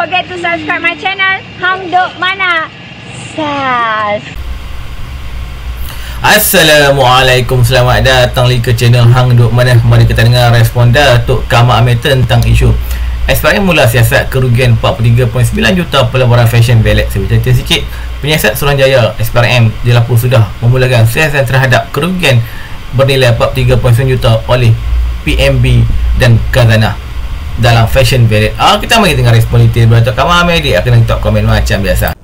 forget to subscribe my channel Hang Duk Mana. Sas. Assalamualaikum, selamat datang lagi ke channel Hang Duk Mana. Mari kita dengar respon Datuk Kamal Amir tentang isu SPRM mula siasat kerugian 43.9 juta pelaburan fashion valet. Saya bercerita sikit. Penyiasat Suruhanjaya SPRM Jelapur sudah memulakan siasatan terhadap kerugian bernilai 43.9 juta oleh PMB dan Khazanah dalam fashion valet. Kita mari dengar respon detail Datuk Kamal Amir. Dia akan letak komen macam biasa.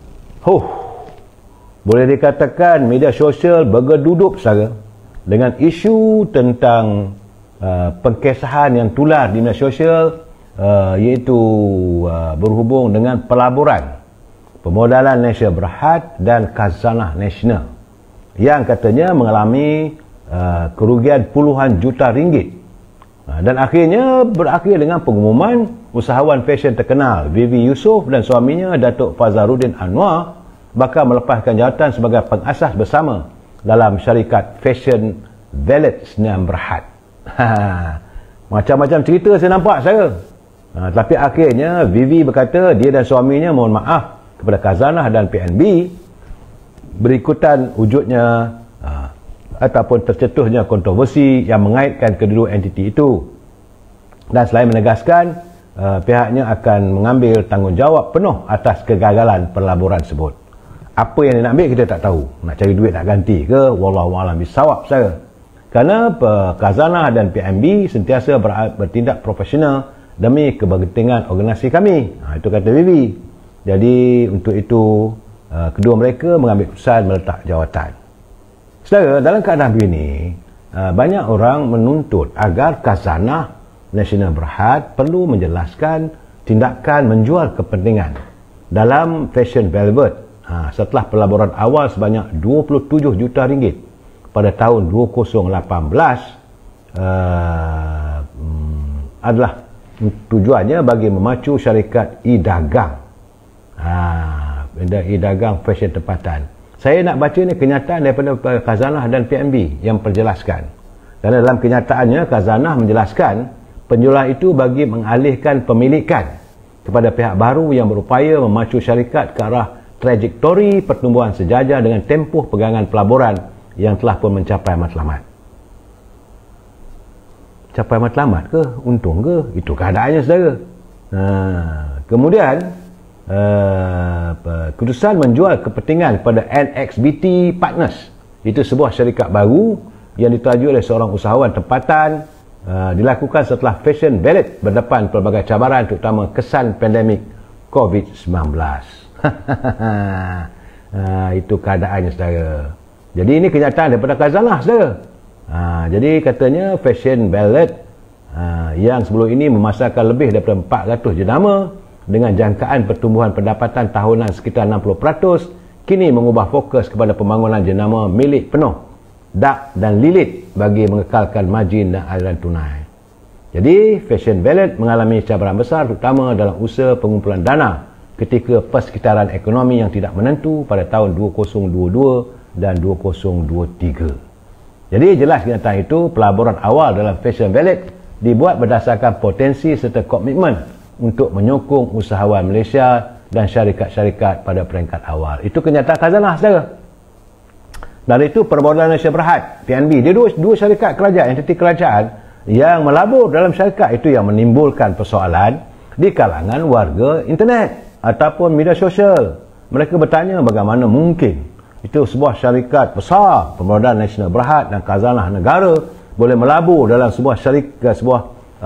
Boleh dikatakan media sosial bergedudup saja dengan isu tentang pengkesahan yang tular di media sosial, iaitu berhubung dengan pelaburan Permodalan Nasional Berhad dan Khazanah Nasional yang katanya mengalami kerugian puluhan juta ringgit, dan akhirnya berakhir dengan pengumuman usahawan fashion terkenal Vivi Yusof dan suaminya Datuk Fazaruddin Anwar bakal melepaskan jawatan sebagai pengasas bersama dalam syarikat fashion valet Sdn Berhad. Macam-macam cerita saya nampak saya. Tapi akhirnya Vivi berkata dia dan suaminya mohon maaf kepada Khazanah dan PNB berikutan wujudnya ataupun tercetusnya kontroversi yang mengaitkan kedua entiti itu, dan selain menegaskan pihaknya akan mengambil tanggungjawab penuh atas kegagalan pelaburan tersebut. Apa yang dia nak ambil kita tak tahu, nak cari duit nak ganti ke, wallahualam bisawab saya. Kerana Khazanah dan PNB sentiasa bertindak profesional demi kepentingan organisasi kami, itu kata Vivi. Jadi untuk itu kedua mereka mengambil keputusan meletak jawatan. Saudara, dalam keadaan begini, banyak orang menuntut agar Khazanah Nasional Berhad perlu menjelaskan tindakan menjual kepentingan dalam fashion velvet setelah pelaburan awal sebanyak 27 juta ringgit pada tahun 2018 adalah tujuannya bagi memacu syarikat e-dagang, e-dagang fashion tempatan. Saya nak baca ni kenyataan daripada Khazanah dan PNB yang perjelaskan. Kerana dalam kenyataannya Khazanah menjelaskan penjualan itu bagi mengalihkan pemilikan kepada pihak baru yang berupaya memacu syarikat ke arah trajektori pertumbuhan sejajar dengan tempoh pegangan pelaburan yang telah pun mencapai matlamat. Capai matlamat ke? Untung ke? Itu keadaannya saudara. Kemudian keputusan menjual kepentingan kepada NXBT Partners, itu sebuah syarikat baru yang ditajuk oleh seorang usahawan tempatan, dilakukan setelah fashion valet berdepan pelbagai cabaran terutama kesan pandemik COVID-19. Itu keadaannya saudara. Jadi ini kenyataan daripada Khazanah saudara. Jadi katanya fashion valet yang sebelum ini memasarkan lebih daripada 400 jenama dengan jangkaan pertumbuhan pendapatan tahunan sekitar 60%, kini mengubah fokus kepada pembangunan jenama milik penuh dak dan lilit bagi mengekalkan margin dan aliran tunai. Jadi fashion valet mengalami cabaran besar terutama dalam usaha pengumpulan dana ketika persekitaran ekonomi yang tidak menentu pada tahun 2022 dan 2023. Jadi jelas kenyataan itu pelaburan awal dalam fashion valet dibuat berdasarkan potensi serta komitmen untuk menyokong usahawan Malaysia dan syarikat-syarikat pada peringkat awal. Itu kenyataan Khazanah saudara. Dan itu Permodalan Nasional Berhad, PNB, dia dua syarikat kerajaan, entiti kerajaan yang melabur dalam syarikat itu yang menimbulkan persoalan di kalangan warga internet ataupun media sosial. Mereka bertanya bagaimana mungkin itu sebuah syarikat besar Permodalan Nasional Berhad dan Khazanah negara boleh melabur dalam sebuah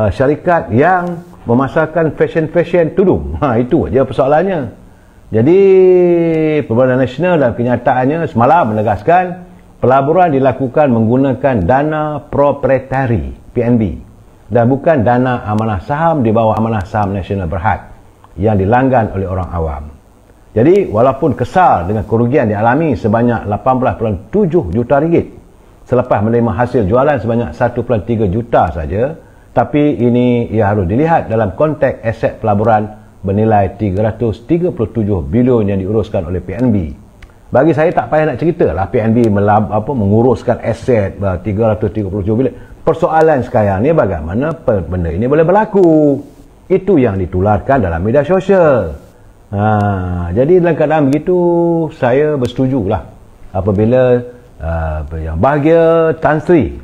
syarikat yang memasarkan fashion tudung. Itu aja persoalannya. Jadi Permodalan Nasional dalam kenyataannya semalam menegaskan pelaburan dilakukan menggunakan dana proprietary PNB dan bukan dana amanah saham di bawah amanah saham Nasional Berhad yang dilanggan oleh orang awam. Jadi walaupun kesal dengan kerugian dialami sebanyak 18.7 juta ringgit selepas menerima hasil jualan sebanyak 1.3 juta saja, tapi ini ia harus dilihat dalam konteks aset pelaburan bernilai 337 bilion yang diuruskan oleh PNB. Bagi saya tak payah nak cerita lah PNB menguruskan aset 337 bilion. Persoalan sekarang ni bagaimana benda ini boleh berlaku. Itu yang ditularkan dalam media sosial. Jadi dalam keadaan begitu, saya bersetujulah apabila yang bahagia Tan Sri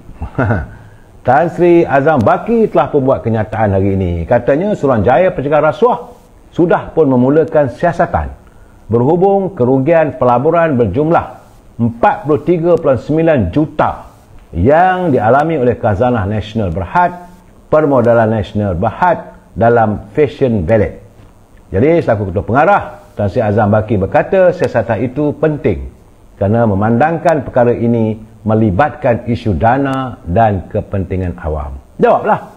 Tan Sri Azam Baki telah membuat kenyataan hari ini. Katanya Suruhanjaya Pencegahan Rasuah sudah pun memulakan siasatan berhubung kerugian pelaburan berjumlah 43.9 juta yang dialami oleh Khazanah Nasional Berhad, Permodalan Nasional Berhad dalam Fashion Valet. Jadi selaku Ketua Pengarah, Tan Sri Azam Baki berkata siasatan itu penting kerana memandangkan perkara ini melibatkan isu dana dan kepentingan awam. Jawablah.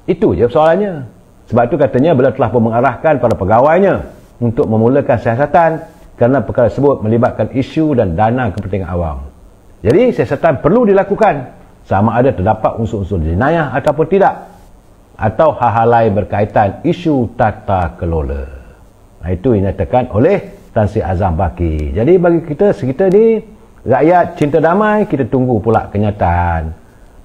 Itu je soalannya. Sebab itu katanya beliau telah mengarahkan para pegawainya untuk memulakan siasatan kerana perkara tersebut melibatkan isu dan dana kepentingan awam. Jadi siasatan perlu dilakukan sama ada terdapat unsur-unsur jenayah ataupun tidak, atau hal-hal lain berkaitan isu tata kelola. Itu dinyatakan oleh Tan Sri Azam Baki. Jadi bagi kita ni rakyat cinta damai, kita tunggu pula kenyataan.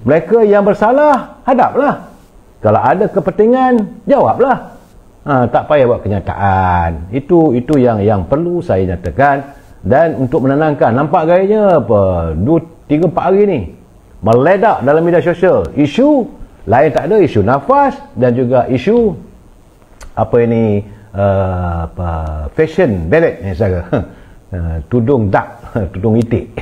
Mereka yang bersalah, hadaplah. Kalau ada kepentingan, jawablah. Tak payah buat kenyataan. Itu yang perlu saya nyatakan. Dan untuk menenangkan, nampak gayanya apa 2-3-4 hari ni meledak dalam media sosial. Isu lain tak ada, isu nafas dan juga isu fashion valet ni saya. Tudung dak, tudung itik.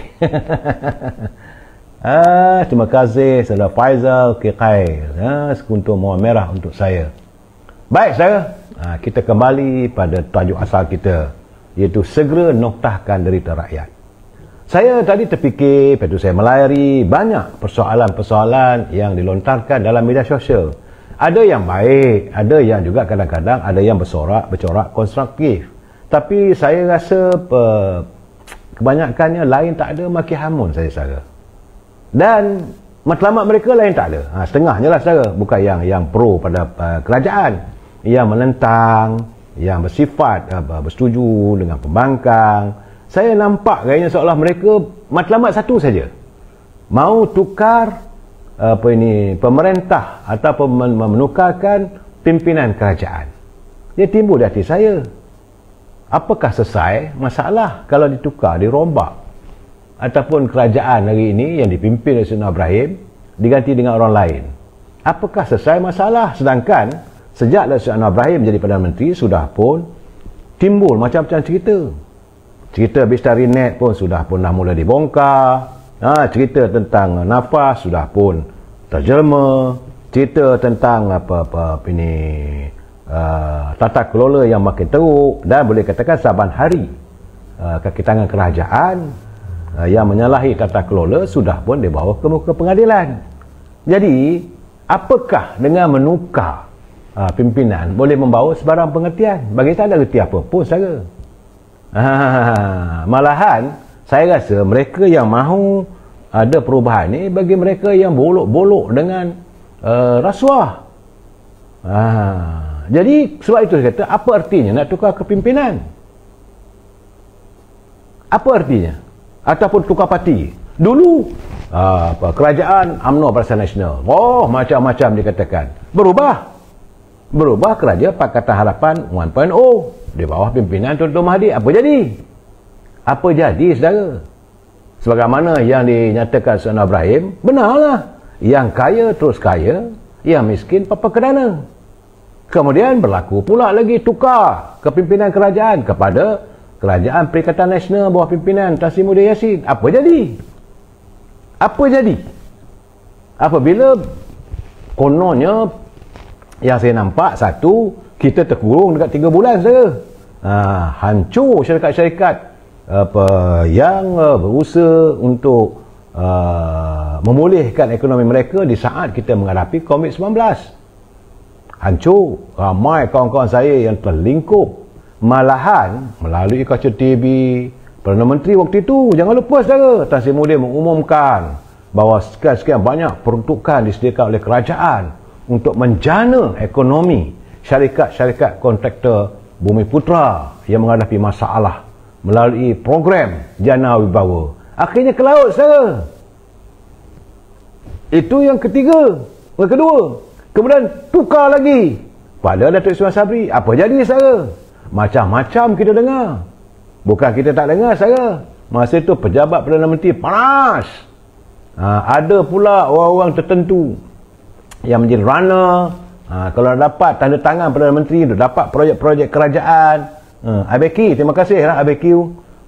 Terima kasih saudara Faizal Kikair, sekuntum mawar merah untuk saya. Baik saudara, kita kembali pada tajuk asal kita, iaitu segera noktahkan derita rakyat. Saya tadi terfikir, lepas tu saya melayari banyak persoalan-persoalan yang dilontarkan dalam media sosial. Ada yang baik, ada yang juga kadang-kadang ada yang bercorak konstruktif. Tapi saya rasa kebanyakannya lain tak ada maki hamun saja. Dan matlamat mereka lain tak ada. Setengahnya lah saja. Bukan yang pro pada kerajaan, yang menentang, yang bersifat bersetuju dengan pembangkang. Saya nampak gayanya seolah mereka matlamat satu saja, mau tukar pemerintah ataupun menukarkan pimpinan kerajaan. Dia timbul di hati saya, apakah selesai masalah kalau ditukar, dirombak, ataupun kerajaan hari ini yang dipimpin oleh Saidina Ibrahim diganti dengan orang lain? Apakah selesai masalah? Sedangkan sejak Saidina Ibrahim jadi Perdana Menteri sudah pun timbul macam-macam cerita Bistarinet pun sudah pun dah mula dibongkar. Cerita tentang nafas sudah pun terjelma. Cerita tentang tata kelola yang makin teruk, dan boleh katakan saban hari kaki tangan kerajaan yang menyalahi tata kelola sudah pun dibawa ke muka pengadilan. Jadi apakah dengan menukar pimpinan boleh membawa sebarang pengertian? Bagi tak ada reti apa pun saja. Malahan saya rasa mereka yang mahu ada perubahan ni bagi mereka yang bolok-bolok dengan rasuah. Jadi sebab itu saya kata, apa artinya nak tukar kepimpinan? Apa artinya? Ataupun tukar parti. Dulu kerajaan UMNO Barisan Nasional, macam-macam dikatakan. Berubah kerajaan Pakatan Harapan 1.0 di bawah pimpinan Tun Mahathir. Apa jadi? Apa jadi saudara? Sebagaimana yang dinyatakan Saidina Ibrahim, benarlah, yang kaya terus kaya, yang miskin papa kedana. Kemudian berlaku pula lagi tukar kepimpinan kerajaan kepada Kerajaan Perikatan Nasional bawah pimpinan Tan Sri Muhyiddin Yassin. Apa jadi? Apabila kononnya yang saya nampak, satu, kita terkurung dekat 3 bulan saja. Hancur syarikat-syarikat yang berusaha untuk memulihkan ekonomi mereka di saat kita menghadapi COVID-19. Hancur. Ramai kawan-kawan saya yang terlingkup. Malahan melalui kaca TV, Perdana Menteri waktu itu, jangan lupa saudara, Tan Sri Muhyiddin mengumumkan bahawa sekian-sekian banyak peruntukan disediakan oleh kerajaan untuk menjana ekonomi syarikat-syarikat kontraktor Bumi Putra yang menghadapi masalah melalui program Jana Wibawa. Akhirnya ke laut saudara. Itu yang ketiga. Yang kedua, kemudian tukar lagi pada Datuk Ismail Sabri. Apa jadi saudara? Macam-macam kita dengar. Bukan kita tak dengar saudara. Masa itu pejabat Perdana Menteri panas. Ada pula orang-orang tertentu yang menjadi runner. Kalau dapat tanda tangan Perdana Menteri, dapat projek-projek kerajaan. ABQ, terima kasih lah ABQ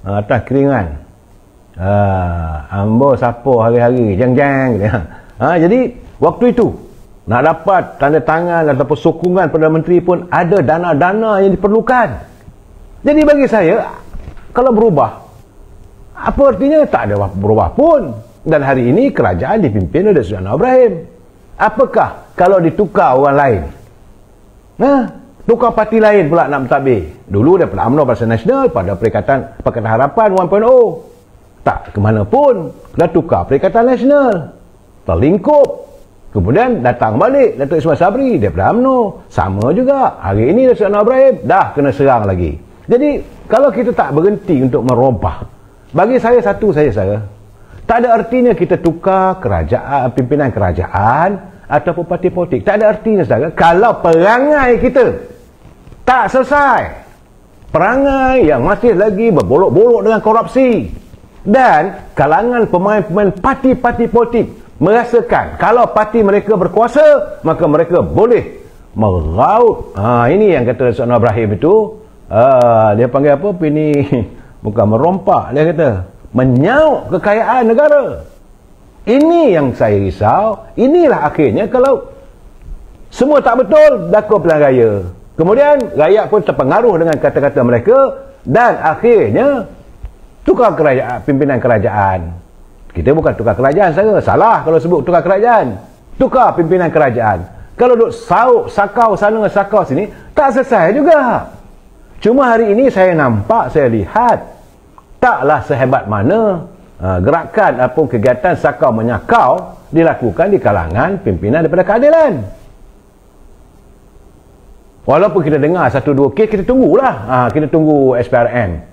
atas keringan. Ambo sapo hari-hari jang-jang. Jadi waktu itu nak dapat tanda tangan ataupun sokongan Perdana Menteri pun ada dana-dana yang diperlukan. Jadi bagi saya, kalau berubah, apa artinya? Tak ada berubah pun. Dan hari ini kerajaan dipimpin oleh Sri Anwar Ibrahim. Apakah kalau ditukar orang lain? Tukar parti lain pula nak mentadbir. Dulu daripada UMNO Barisan Nasional pada Pakatan Harapan 1.0. Tak ke mana pun. Dah tukar Perikatan Nasional. Terlingkup. Kemudian datang balik Datuk Ismail Sabri daripada UMNO. Sama juga. Hari ini Datuk Anwar Ibrahim dah kena serang lagi. Jadi kalau kita tak berhenti untuk merubah, bagi saya satu saja, tak ada artinya kita tukar kerajaan, pimpinan kerajaan ataupun parti politik. Tak ada artinya saudara kalau perangai kita tak selesai. Perangai yang masih lagi berbolok-bolok dengan korupsi. Dan kalangan pemain-pemain parti-parti politik merasakan kalau parti mereka berkuasa, maka mereka boleh meraut. Ini yang kata Datuk Anwar Ibrahim itu. Dia panggil apa? Ini bukan merompak, dia kata menyauk kekayaan negara. Ini yang saya risau. Inilah akhirnya kalau semua tak betul, dakwa pilihan raya. Kemudian rakyat pun terpengaruh dengan kata-kata mereka dan akhirnya tukar kerajaan, pimpinan kerajaan. Kita bukan tukar kerajaan saja. Salah kalau sebut tukar kerajaan. Tukar pimpinan kerajaan. Kalau duk sauk sakau sana sakau sini, tak selesai juga. Cuma hari ini saya nampak, saya lihat taklah sehebat mana gerakan ataupun kegiatan sakau menyakau dilakukan di kalangan pimpinan daripada keadilan. Walaupun kita dengar satu dua kes, kita tunggulah. Kita tunggu SPRM.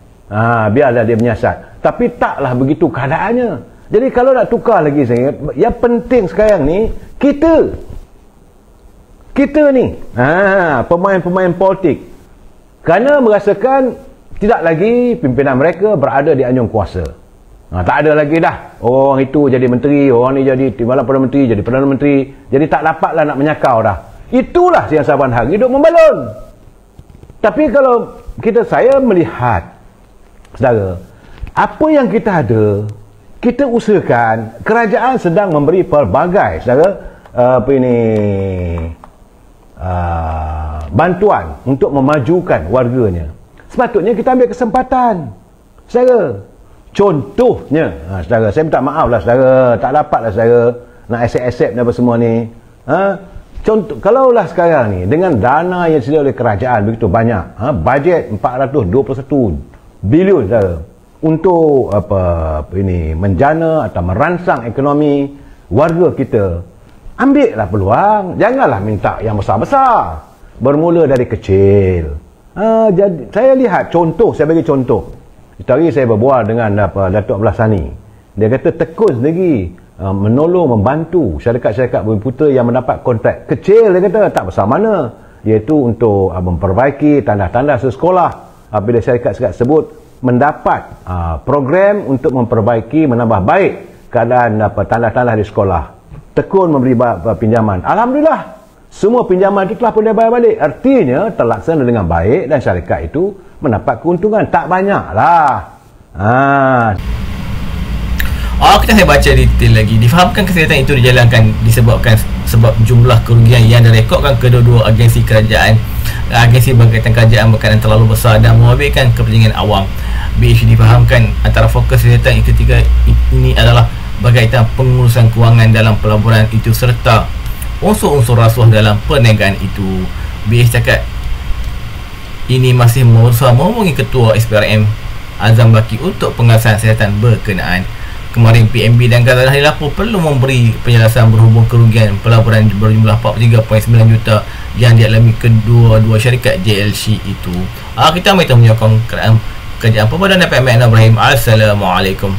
Biarlah dia menyiasat. Tapi taklah begitu keadaannya. Jadi kalau nak tukar lagi saya, yang penting sekarang ni kita ni pemain-pemain politik, kerana merasakan tidak lagi pimpinan mereka berada di anjung kuasa. Tak ada lagi dah orang itu jadi menteri, orang ni jadi timbalan Perdana Menteri, jadi Perdana Menteri. Jadi tak dapatlah nak menyakau dah. Itulah yang saban hari hidup membalon. Tapi kalau saya melihat, saudara, apa yang kita ada, kita usahakan. Kerajaan sedang memberi pelbagai, saudara, bantuan untuk memajukan warganya. Sepatutnya kita ambil kesempatan, saudara. Contohnya, saudara, saya minta maaf lah saudara, tak dapatlah saudara nak accept apa semua ni. Contoh, kalaulah sekarang ni dengan dana yang disediakan oleh kerajaan begitu banyak, bajet 421 bilion saudara, untuk menjana atau merangsang ekonomi warga kita. Ambillah peluang, janganlah minta yang besar-besar. Bermula dari kecil. Jadi saya lihat contoh, saya bagi contoh. Tadi saya berbual dengan Datuk Abdullah Sani. Dia kata tekun lagi menolong, membantu syarikat-syarikat bumi putera yang mendapat kontrak kecil. Dia kata tak besar mana, iaitu untuk memperbaiki tandas-tandas sekolah. Apabila syarikat-syarikat tersebut mendapat program untuk memperbaiki, menambah baik keadaan tandas-tandas di sekolah, tekun memberi pinjaman. Alhamdulillah, semua pinjaman itu telah pun dia bayar balik. Artinya terlaksana dengan baik dan syarikat itu mendapat keuntungan. Tak banyak lah. Kita saya baca detail lagi. Difahamkan kesihatan itu dijalankan disebabkan sebab jumlah kerugian yang direkodkan kedua-dua agensi kerajaan, agensi berkaitan kerajaan berkaitan terlalu besar dan mengabaikan kepentingan awam. BH difahamkan antara fokus kesihatan ketiga ini adalah berkaitan pengurusan kewangan dalam pelaburan itu serta unsur-unsur rasuah dalam perniagaan itu. BH cakap ini masih berusaha menghubungi Ketua SPRM Azam Baki untuk pengasahan kesihatan berkenaan. Kemarin PMB dan Gazanah dilapor perlu memberi penjelasan berhubung kerugian pelaburan berjumlah 43.9 juta yang dialami kedua-dua syarikat JLC itu. Kita minta menyokong kerajaan Perbadan Datuk Anwar Ibrahim. Assalamualaikum.